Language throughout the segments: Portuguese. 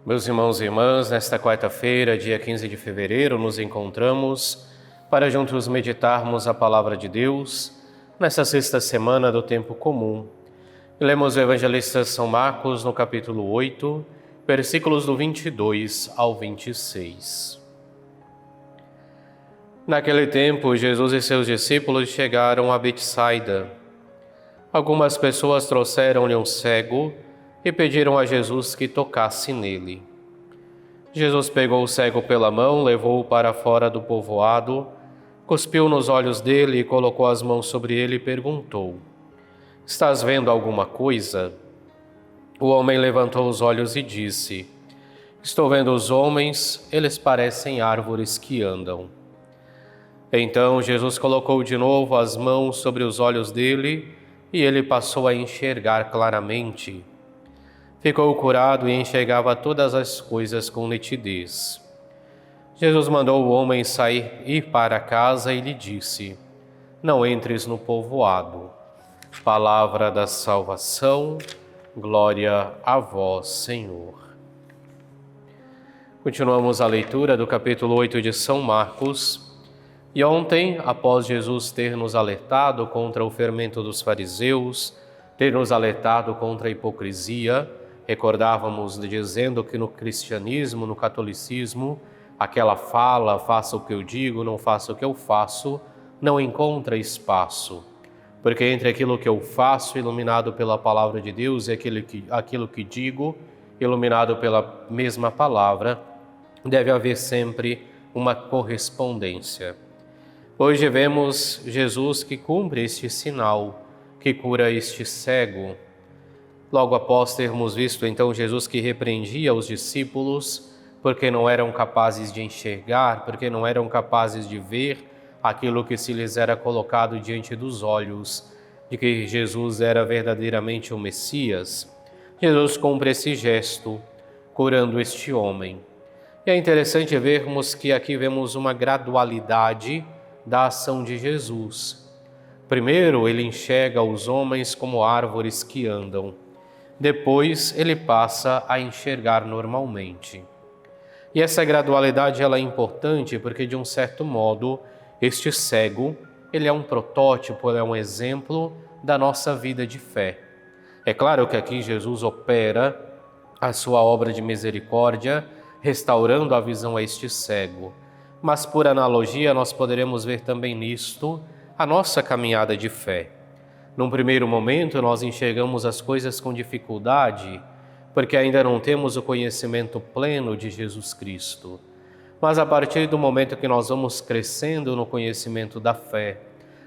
Meus irmãos e irmãs, nesta quarta-feira, dia 15 de fevereiro, nos encontramos para juntos meditarmos a palavra de Deus nesta sexta semana do tempo comum. Lemos o evangelista São Marcos no capítulo 8, versículos do 22 ao 26. Naquele tempo, Jesus e seus discípulos chegaram a Betsaida. Algumas pessoas trouxeram-lhe um cego e pediram a Jesus que tocasse nele. Jesus pegou o cego pela mão, levou-o para fora do povoado, cuspiu nos olhos dele e colocou as mãos sobre ele e perguntou: "Estás vendo alguma coisa?" O homem levantou os olhos e disse: "Estou vendo os homens, eles parecem árvores que andam." Então Jesus colocou de novo as mãos sobre os olhos dele e ele passou a enxergar claramente. Ficou curado e enxergava todas as coisas com nitidez. Jesus mandou o homem ir para casa e lhe disse: "Não entres no povoado." Palavra da salvação, glória a vós, Senhor. Continuamos a leitura do capítulo 8 de São Marcos. E ontem, após Jesus ter nos alertado contra o fermento dos fariseus, ter nos alertado contra a hipocrisia, recordávamos dizendo que no cristianismo, no catolicismo, aquela fala, faça o que eu digo, não faça o que eu faço, não encontra espaço. Porque entre aquilo que eu faço, iluminado pela palavra de Deus, e aquilo que digo, iluminado pela mesma palavra, deve haver sempre uma correspondência. Hoje vemos Jesus que cumpre este sinal, que cura este cego. Logo após termos visto então Jesus que repreendia os discípulos porque não eram capazes de enxergar, porque não eram capazes de ver aquilo que se lhes era colocado diante dos olhos, de que Jesus era verdadeiramente o Messias, Jesus cumpre esse gesto, curando este homem. E é interessante vermos que aqui vemos uma gradualidade da ação de Jesus. Primeiro, ele enxerga os homens como árvores que andam. Depois, ele passa a enxergar normalmente. E essa gradualidade ela é importante porque, de um certo modo, este cego, ele é um protótipo, ele é um exemplo da nossa vida de fé. É claro que aqui Jesus opera a sua obra de misericórdia, restaurando a visão a este cego. Mas, por analogia, nós poderemos ver também nisto a nossa caminhada de fé. Num primeiro momento, nós enxergamos as coisas com dificuldade, porque ainda não temos o conhecimento pleno de Jesus Cristo. Mas a partir do momento que nós vamos crescendo no conhecimento da fé,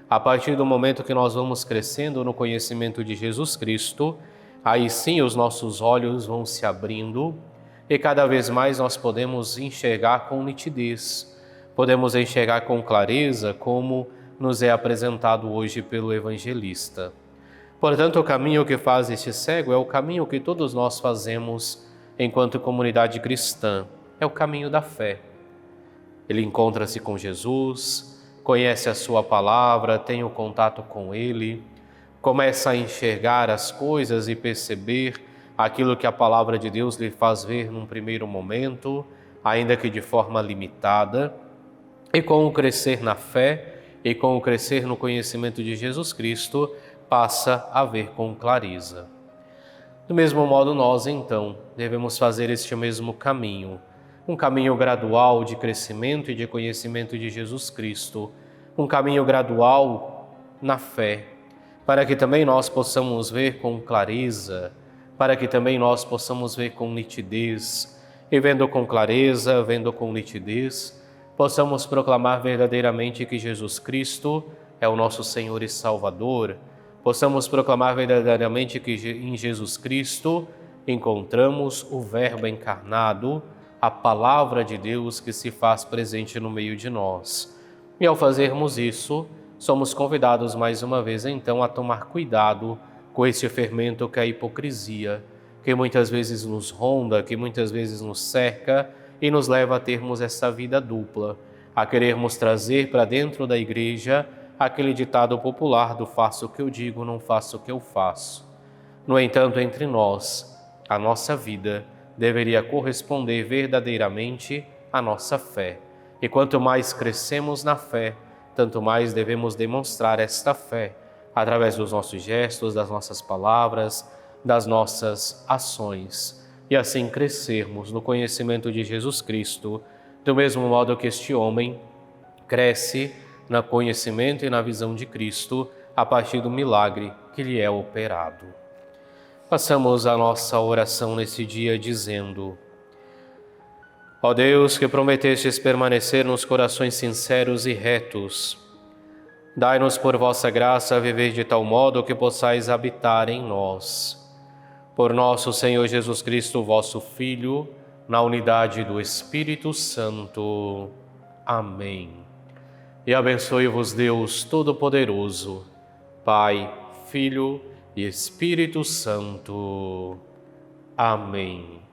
a partir do momento que nós vamos crescendo no conhecimento de Jesus Cristo, aí sim os nossos olhos vão se abrindo e cada vez mais nós podemos enxergar com nitidez. Podemos enxergar com clareza como nos é apresentado hoje pelo evangelista. Portanto, o caminho que faz este cego é o caminho que todos nós fazemos enquanto comunidade cristã. É o caminho da fé. Ele encontra-se com Jesus, conhece a sua palavra, tem o contato com ele, começa a enxergar as coisas e perceber aquilo que a palavra de Deus lhe faz ver num primeiro momento, ainda que de forma limitada. E com o crescer na fé e com o crescer no conhecimento de Jesus Cristo, passa a ver com clareza. Do mesmo modo, nós, então, devemos fazer este mesmo caminho, um caminho gradual de crescimento e de conhecimento de Jesus Cristo, um caminho gradual na fé, para que também nós possamos ver com clareza, para que também nós possamos ver com nitidez, e vendo com clareza, vendo com nitidez, possamos proclamar verdadeiramente que Jesus Cristo é o nosso Senhor e Salvador, possamos proclamar verdadeiramente que em Jesus Cristo encontramos o Verbo encarnado, a Palavra de Deus que se faz presente no meio de nós. E ao fazermos isso, somos convidados mais uma vez então a tomar cuidado com esse fermento que é a hipocrisia, que muitas vezes nos ronda, que muitas vezes nos cerca, e nos leva a termos essa vida dupla, a querermos trazer para dentro da igreja aquele ditado popular do faço o que eu digo, não faço o que eu faço. No entanto, entre nós, a nossa vida deveria corresponder verdadeiramente à nossa fé. E quanto mais crescemos na fé, tanto mais devemos demonstrar esta fé através dos nossos gestos, das nossas palavras, das nossas ações, e assim crescermos no conhecimento de Jesus Cristo, do mesmo modo que este homem cresce no conhecimento e na visão de Cristo a partir do milagre que lhe é operado. Façamos a nossa oração nesse dia dizendo: ó Deus, que prometestes permanecer nos corações sinceros e retos, dai-nos por vossa graça viver de tal modo que possais habitar em nós. Por nosso Senhor Jesus Cristo, vosso Filho, na unidade do Espírito Santo. Amém. E abençoe-vos Deus Todo-Poderoso, Pai, Filho e Espírito Santo. Amém.